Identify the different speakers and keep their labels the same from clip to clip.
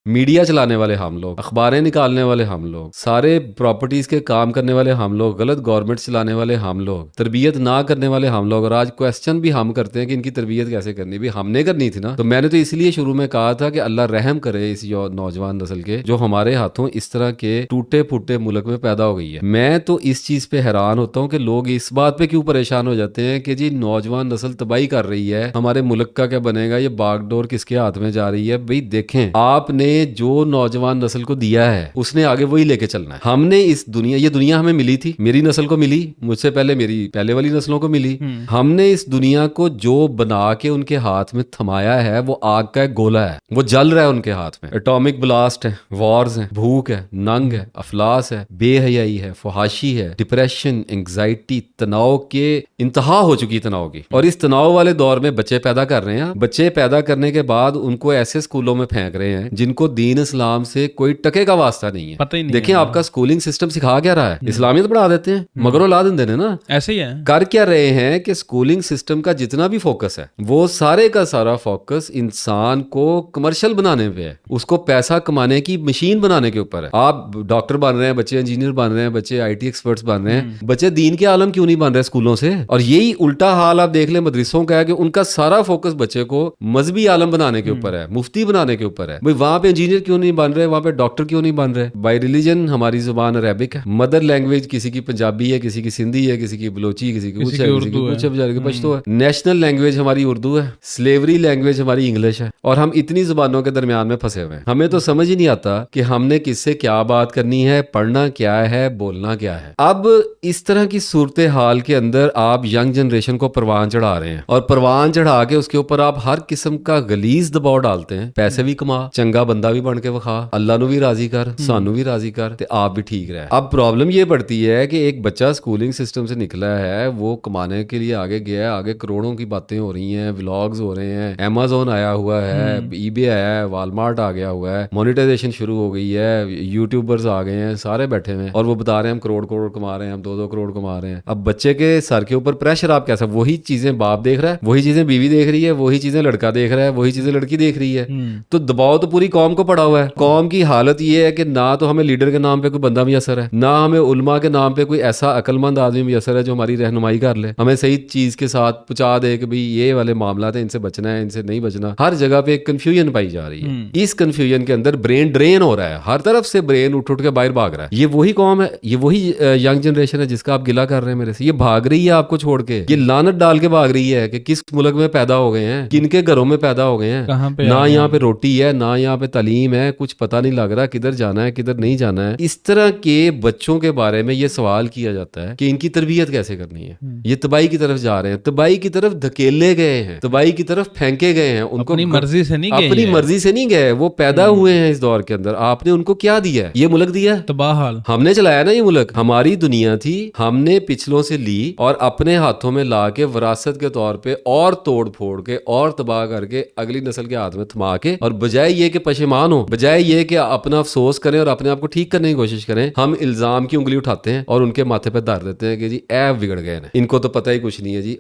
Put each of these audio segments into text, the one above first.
Speaker 1: Media چلانے والے ہم لوگ، اخباریں نکالنے والے ہم لوگ، سارے پراپرٹیز کے کام کرنے والے ہم لوگ، غلط گورنمنٹ چلانے والے ہم لوگ، تربیت نہ کرنے والے ہم لوگ، اور آج کویسچن بھی ہم کرتے ہیں کہ ان کی تربیت کیسے کرنی، بھی ہم نے کرنی تھی نا. تو میں نے تو اس لیے شروع میں کہا تھا کہ اللہ رحم کرے اس نوجوان نسل کے جو ہمارے ہاتھوں اس طرح کے ٹوٹے پھوٹے ملک میں پیدا ہو گئی ہے. میں تو اس چیز پہ حیران ہوتا ہوں کہ لوگ اس بات پہ کیوں پریشان ہو جاتے ہیں کہ جی نوجوان نسل تباہی کر رہی ہے، ہمارے ملک کا کیا بنے گا، یہ باغ ڈور کس کے ہاتھ میں جا رہی ہے. بھئی دیکھیں، آپ نے جو نوجوان نسل کو دیا ہے اس نے آگے وہی لے کے چلنا ہے. ہم نے اس دنیا، یہ دنیا ہمیں ملی تھی، میری نسل کو ملی، مجھ سے پہلے میری پہلے والی نسلوں کو ملی. ہم نے اس دنیا کو جو بنا کے ان کے ہاتھ میں تھمایا ہے وہ آگ کا ایک گولا ہے، وہ جل رہا ہے ان کے ہاتھ میں. اٹامک بلاسٹ ہے، وارز ہیں، بھوک ہے، ننگ ہے، افلاس ہے، بے حیائی ہے، فحاشی ہے، ڈپریشن، انگزائٹی، تناؤ کے انتہا ہو چکی تناؤ کی. اور اس تناؤ والے دور میں بچے پیدا کر رہے ہیں. بچے پیدا کرنے کے بعد ان کو ایسے اسکولوں میں پھینک رہے ہیں جن کو دین اسلام سے کوئی ٹکے کا واسطہ نہیں ہے.
Speaker 2: پتہ ہی نہیں.
Speaker 1: دیکھیں آپ کا اسکولنگ سسٹم سکھا کیا رہا ہے؟ اسلامیت پڑھا دیتے ہیں، مگر لا دیں دینے نا.
Speaker 2: ایسے ہی ہے.
Speaker 1: کر کیا رہے ہیں کہ اسکولنگ سسٹم کا جتنا بھی فوکس ہے وہ سارے کا سارا فوکس انسان کو کمرشل بنانے پہ ہے، اس کو پیسہ کمانے کی مشین بنانے کے اوپر ہے. آپ ڈاکٹر بن رہے ہیں بچے، انجینئر بن رہے ہیں بچے، آئی ٹی ایکسپرٹس بن رہے ہیں بچے، دین کے عالم کیوں نہیں بن رہے اسکولوں سے؟ اور یہی الٹا حال آپ دیکھ لیں مدرسوں کا ہے کہ ان کا سارا فوکس بچے کو مذہبی عالم بنانے کے اوپر ہے، مفتی بنانے کے اوپر ہے. بھئی وہاں پہ انجینئر کیوں نہیں بن رہے، وہاں پہ ڈاکٹر کیوں نہیں بن رہے؟ بائی ریلیجن ہماری زبان عربک ہے، مدر لینگویج کسی کی پنجابی ہے، کسی کی سندھی ہے، کسی کی بلوچی، کسی کی کچھ ہے، کسی کی کچھ ہے، بیچارے کی پشتو ہے. نیشنل لینگویج ہماری اردو ہے، سلیوری لینگویج ہماری انگلش ہے، اور ہم اتنی زبانوں کے درمیان میں پھنسے ہوئے ہیں. ہمیں تو سمجھ ہی نہیں آتا کہ ہم نے کس سے کیا بات کرنی ہے، پڑھنا کیا ہے، بولنا کیا ہے. اب اس طرح کی صورتحال کے اندر آپ ینگ جنریشن کو پروان چڑھا رہے ہیں، اور پروان چڑھا کے اس کے اوپر آپ ہر قسم کا غلیظ دباؤ ڈالتے ہیں. پیسے بھی کما، چنگا بندہ بھی بن کے وکھا، اللہ نو بھی راضی کر، سانو بھی راضی کر، تے آپ بھی ٹھیک رہے. اب پرابلم یہ پڑتی ہے کہ ایک بچہ اسکولنگ سسٹم سے نکلا ہے، وہ کمانے کے لیے آگے گیا ہے، آگے کروڑوں کی باتیں ہو رہی ہیں، ولاگز ہو رہے ہیں، امیزون آیا ہوا ہے، ای بے آیا ہے، والمارٹ آ گیا ہوا ہے، مونیٹائزیشن شروع ہو گئی ہے، یوٹیوبرز آ گئے ہیں، سارے بیٹھے ہوئے ہیں اور وہ بتا رہے ہیں ہم کروڑ کروڑ کما رہے ہیں، ہم 2-2 کروڑ کما رہے ہیں. اب بچے کے سر کے اوپر پریشر آپ کیسا، وہی چیزیں باپ دیکھ رہا ہے، وہی چیزیں بیوی دیکھ رہی ہے، وہی چیزیں لڑکا دیکھ رہا ہے، وہی چیزیں لڑکی دیکھ رہی ہے. تو دباؤ تو پوری قوم کو پڑا ہوا ہے. قوم کی حالت یہ ہے کہ نہ تو ہمیں لیڈر کے نام پہ کوئی بندہ میسر ہے، نہ ہمیں علماء کے نام پہ کوئی ایسا عقل مند آدمی میسر ہے جو ہماری رہنمائی کر لے، ہمیں صحیح چیز کے ساتھ پہنچا دے کہ بھئی یہ والے معاملات ہیں، ان سے بچنا ہے، ان سے نہیں بچنا. ہر جگہ پہ ایک کنفیوژن پائی جا رہی ہے. اس کنفیوژن کے اندر برین ڈرین ہو رہا ہے، ہر طرف سے برین اٹھ کے باہر بھاگ رہا ہے. یہ وہی قوم ہے، یہ وہی ینگ جنریشن ہے جس کا آپ گلہ کر رہے ہیں میرے سے. یہ بھاگ رہی ہے آپ کو چھوڑ کے، یہ لعنت ڈال کے بھاگ رہی ہے کہ کس ملک میں پیدا ہو گئے ہیں، کن کے گھروں میں پیدا ہو گئے ہیں، نہ یہاں پہ روٹی ہے، نہ یہاں پہ تعلیم ہے، کچھ پتہ نہیں لگ رہا کدھر جانا ہے کدھر نہیں جانا ہے. اس طرح کے بچوں کے بارے میں یہ سوال کیا جاتا ہے کہ ان کی تربیت کیسے کرنی ہے. یہ تباہی کی طرف جا رہے ہیں، تباہی کی طرف دھکیلے گئے ہیں، تباہی کی طرف پھینکے گئے ہیں. ان کو
Speaker 2: اپنی مرضی سے نہیں گئے،
Speaker 1: اپنی مرضی سے نہیں گئے، وہ پیدا ہوئے ہیں اس دور کے اندر. آپ نے ان کو کیا دیا ہے؟ یہ ملک دیا ہے،
Speaker 2: تباہ حال.
Speaker 1: ہم نے چلایا نا یہ ملک، ہماری دنیا تھی، ہم نے پچھلوں سے لی اور اپنے ہاتھوں میں لا کے وراثت کے طور پہ اور توڑ پھوڑ کے اور تباہ کر کے اگلی نسل کے ہاتھ میں تھما کے، اور بجائے یہ کہ پشیمان ہو، بجائے یہ کہ اپنا افسوس کریں اور اپنے آپ کو ٹھیک کرنے کی کوشش کریں، ہم الزام کی انگلی اٹھاتے ہیں اور ان کے ماتھے پہ دھر دیتے ہیں کہ جی اے بگڑ گئے ہیں، ان کو تو پتہ ہی کچھ نہیں ہے. جی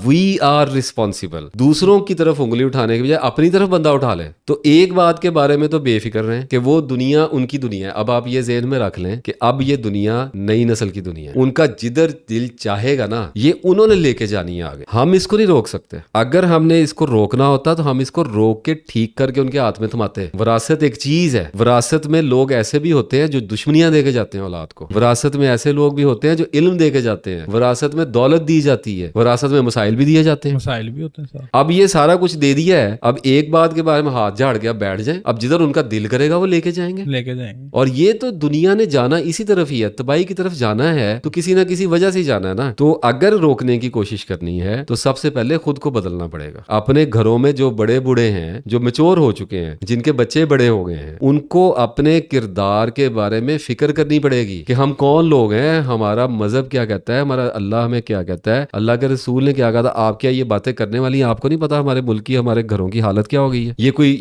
Speaker 1: وی آر ریسپانسبل. دوسروں کی طرف انگلی اٹھانے کے بجائے اپنی طرف بندہ اٹھا لیں. تو ایک بات کے بارے میں تو بے فکر رہیں کہ وہ دنیا ان کی دنیا ہے. اب آپ یہ ذہن میں رکھ لیں کہ اب یہ دنیا نئی نسل کی دنیا ہے، ان کا جدھر دل چاہے گا نا یہ انہوں نے لے کے جانی ہے آگے. ہم اس کو نہیں روک سکتے. اگر ہم نے اس کو روکنا ہوتا تو ہم اس کو روک کے ٹھیک کر کے ان کے ہاتھ میں تھماتے. وراثت ایک چیز ہے، وراثت میں لوگ ایسے بھی ہوتے ہیں جو دشمنیاں دے کے جاتے ہیں اولاد کو، وراثت میں ایسے لوگ بھی ہوتے ہیں جو علم دے کے جاتے ہیں، وراثت میں دولت دی جاتی ہے، وراثت میں مسائل بھی دیے جاتے ہیں،
Speaker 2: مسائل بھی ہوتے ہیں.
Speaker 1: اب یہ سارا کچھ دے دیا ہے. اب ایک بات کے بارے میں ہاتھ جھاڑ کے اب بیٹھ جائیں، اب جدھر ان کا دل کرے گا وہ لے کے جائیں گے. اور یہ تو دنیا نے جانا اسی طرف ہی ہے، تباہی کی طرف جانا ہے تو کسی نہ کسی وجہ سے جانا ہے نا. تو اگر روکنے کی کوشش کرنی ہے تو سب سے پہلے خود کو بدلنا پڑے گا. اپنے گھروں میں جو بڑے بوڑھے ہیں، جو میچور ہو چکے ہیں، جن کے بچے بڑے ہو گئے ہیں، ان کو اپنے کردار کے بارے میں فکر کرنی پڑے گی کہ ہم کون لوگ ہیں، ہمارا مذہب کیا کہتا ہے، ہمارا اللہ ہمیں کیا کہتا ہے، اللہ کے رسول نے کیا کہا تھا. آپ کیا یہ باتیں کرنے والی ہیں؟ آپ کو نہیں پتا ہمارے ملک کی، ہمارے گھروں کی حالت کیا ہو گئی ہے؟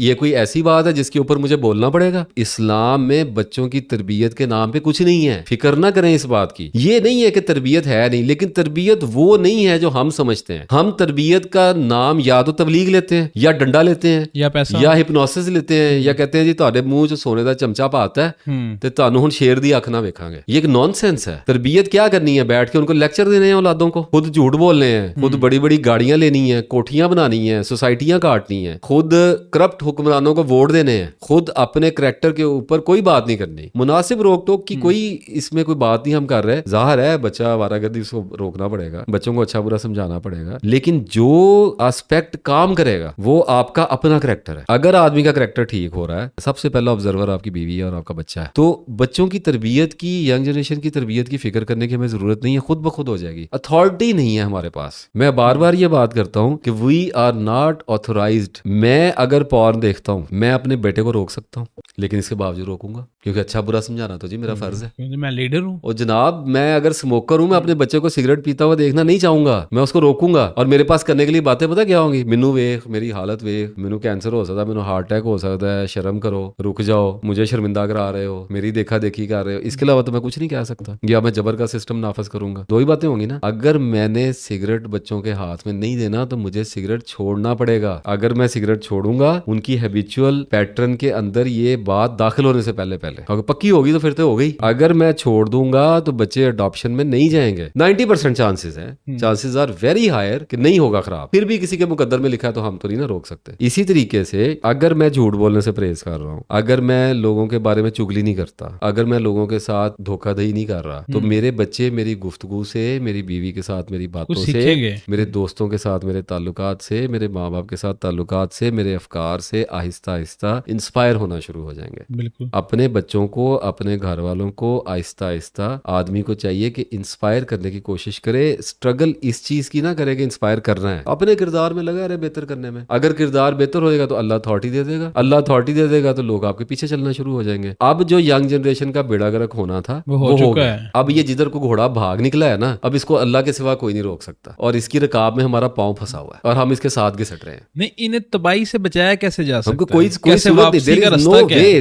Speaker 1: یہ کوئی ایسی بات ہے جس کے اوپر مجھے بولنا پڑے گا؟ اسلام میں بچوں کی تربیت کے نام پہ کچھ نہیں ہے. فکر نہ کریں اس بات کی. یہ نہیں ہے کہ تربیت ہے نہیں، لیکن تربیت وہ نہیں ہے جو ہم سمجھتے ہیں. ہم تربیت کا نام یا تو تبلیغ لیتے ہیں، یا ڈنڈا لیتے ہیں، یا پیسہ، یا ہپنوسس لیتے ہیں یا کہتے ہیں جی تہاڈے منہ چ سونے دا چمچا پاتا ہے تے تانوں ہن شیر دی اکھ نہ ویکھاں گے. یہ ایک نان سینس ہے. تربیت کیا کرنی ہے؟ بیٹھ کے ان کو لیکچر دینے ہیں اولادوں کو, خود جھوٹ بولنے ہیں, خود بڑی بڑی گاڑیاں لینی ہیں, کوٹھیاں بنانی ہیں, سوسائٹیاں کاٹنی ہیں, خود کرپٹ حکمرانوں کو ووٹ دینے ہیں, خود اپنے کریکٹر کے اوپر کوئی بات نہیں کرنی. مناسب روک ٹوک کی کوئی اس میں کوئی بات نہیں ہم کر رہے. ظاہر ہے بچہ آوارہ گردی اس کو روکنا پڑے گا, بچوں کو اچھا برا سمجھانا پڑے گا, لیکن جو اسپیکٹ کام کرے گا وہ آپ کا اپنا کریکٹر ہے. اگر آدمی کا کریکٹر ٹھیک ہو رہا ہے, سب سے پہلا آبزرور آپ کی بیوی ہے اور آپ کا بچہ ہے, تو بچوں کی تربیت کی, ینگ جنریشن کی تربیت کی فکر کرنے کی ہمیں ضرورت نہیں ہے, خود بخود ہو جائے گی. اتھارٹی نہیں ہے ہمارے پاس. میں بار بار یہ بات کرتا ہوں کہ وی آر ناٹ آتھورائزڈ. میں اگر پورن دیکھتا ہوں, میں اپنے بیٹے کو روک سکتا ہوں, لیکن اس کے باوجود روکوں گا کیونکہ اچھا برا سمجھانا تو جی میرا فرض ہے,
Speaker 2: میں لیڈر ہوں.
Speaker 1: اور جناب میں اگر اسموکر ہوں, میں اپنے بچے کو سگریٹ پیتا ہوا دیکھنا نہیں چاہوں گا, میں اس کو روکوں گا. اور میرے پاس کرنے کے لیے باتیں پتہ کیا ہوں گی؟ مینوں ویخ, میری حالت ویخ, مینوں کینسر ہو سکتا ہے, مینوں ہارٹ اٹیک ہو سکتا ہے, شرم کرو, رک جاؤ, مجھے شرمندہ کرا رہے ہو, میری دیکھا دیکھی کر رہے ہو. اس کے علاوہ تو میں کچھ نہیں کہہ سکتا, یا میں جبر کا سسٹم نافذ کروں گا. دو ہی باتیں ہوں گی نا. اگر میں نے سگریٹ بچوں کے ہاتھ میں نہیں دینا تو مجھے سگریٹ چھوڑنا پڑے گا. اگر میں سگریٹ چھوڑوں گا, ان کی ہیبیچول پیٹرن کے اندر یہ بات داخل ہونے سے پہلے اگر پکی ہوگی تو پھر تو ہو گئی. اگر میں چھوڑ دوں گا تو بچے اڈاپشن میں نہیں جائیں گے. 90% چانسز ہیں, چانسز آر ویری ہائر کہ نہیں ہوگا خراب. پھر بھی کسی کے مقدر میں لکھا ہے تو ہم تو نہیں نہ روک سکتے. اسی طریقے سے اگر میں جھوٹ بولنے سے پرہیز کر رہا ہوں, اگر میں لوگوں کے بارے میں چگلی نہیں کرتا, اگر میں لوگوں کے ساتھ دھوکہ دہی نہیں کر رہا, تو میرے بچے میری گفتگو سے, میری بیوی کے ساتھ میری باتوں سے, میرے دوستوں کے ساتھ میرے تعلقات سے, میرے ماں باپ کے ساتھ تعلقات سے, میرے افکار سے آہستہ آہستہ انسپائر ہونا شروع ہو جائیں گے.
Speaker 2: بالکل.
Speaker 1: اپنے بچوں کو, اپنے گھر والوں کو آہستہ آہستہ آدمی کو چاہیے کہ انسپائر کرنے کی کوشش کرے. اسٹرگل اس چیز کی نہ کرے کہ انسپائر کرنا ہے, اپنے کردار میں لگا رہے بہتر کرنے میں. اگر کردار بہتر ہوئے گا تو اللہ اتھارٹی دے دے گا, اللہ اتھارٹی دے دے گا تو لوگ آپ کے پیچھے چلنا شروع ہو جائیں گے. اب جو ینگ جنریشن کا بیڑا گرک ہونا تھا وہ ہو گیا ہے. اب یہ جدھر کو گھوڑا بھاگ نکلا ہے نا, اب اس کو اللہ کے سوا کوئی نہیں روک سکتا, اور اس کی رکاب میں ہمارا پاؤں پھنسا ہوا ہے اور ہم اس کے ساتھ گھسٹ رہے ہیں.
Speaker 2: نہیں, انہیں تباہی سے بچایا کیسے جا سکتا ہے؟
Speaker 1: کوئی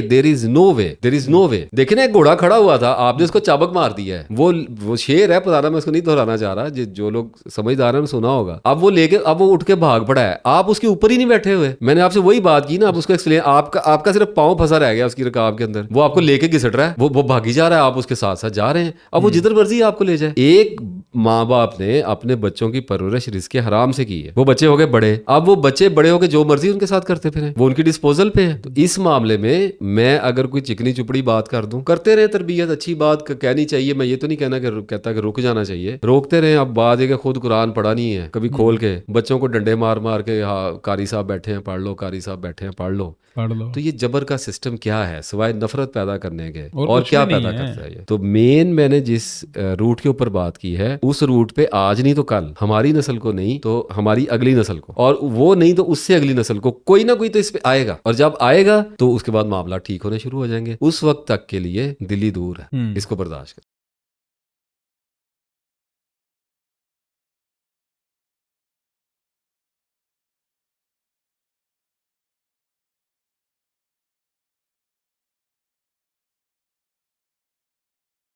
Speaker 1: دیر از نو وے. دیکھیں نا, ایک گھوڑا کھڑا ہوا تھا, آپ نے اس کو چابک مار دیا ہے. وہ شیر ہے, پتا میں اس کو نہیں دہرانا چاہ رہا, جو لوگ سمجھدار ہیں سنا ہوگا. اب وہ لے کے, اب وہ اٹھ کے بھاگ پڑا ہے, آپ اس کے اوپر ہی نہیں بیٹھے ہوئے. میں نے آپ سے وہی بات کی نا, آپ اس کو ایکسپلین, آپ کا صرف پاؤں پھنسا رہ گیا اس کی رکاب کے اندر, وہ آپ کو لے کے گھسٹ رہا ہے, وہ بھاگی جا رہا ہے, آپ اس کے ساتھ ساتھ جا رہے ہیں. اب وہ جدھر مرضی آپ کو لے جائے. ایک ماں باپ نے اپنے بچوں کی پرورش رزق حرام سے کی ہے, وہ بچے ہو گئے بڑے, اب وہ بچے بڑے ہو کے جو مرضی ان کے ساتھ کرتے پھریں, وہ ان کی ڈسپوزل پہ ہے. تو اس معاملے میں اگر کوئی چکنی چپڑی بات کر دوں, کرتے رہے تربیت, اچھی بات کہنی چاہیے. میں یہ تو نہیں کہتا کہ رک جانا چاہیے, روکتے رہے. اب بات ہے کہ خود قرآن پڑھا نہیں ہے کبھی کھول کے, بچوں کو ڈنڈے مار مار کے, ہاں قاری صاحب بیٹھے ہیں پڑھ لو, قاری صاحب بیٹھے ہیں پڑھ لو. تو یہ جبر کا سسٹم کیا ہے سوائے نفرت پیدا کرنے کے, اور کیا پیدا کرتا ہے یہ؟ تو مین میں نے جس روٹ کے اوپر بات کی ہے, اس روٹ پہ آج نہیں تو کل, ہماری نسل کو نہیں تو ہماری اگلی نسل کو, اور وہ نہیں تو اس سے اگلی نسل کو, کوئی نہ کوئی تو اس پہ آئے گا. اور جب آئے گا تو اس کے بعد معاملات ٹھیک ہونے شروع ہو جائیں گے. اس وقت تک کے لیے دلی دور ہے, اس کو برداشت کریں.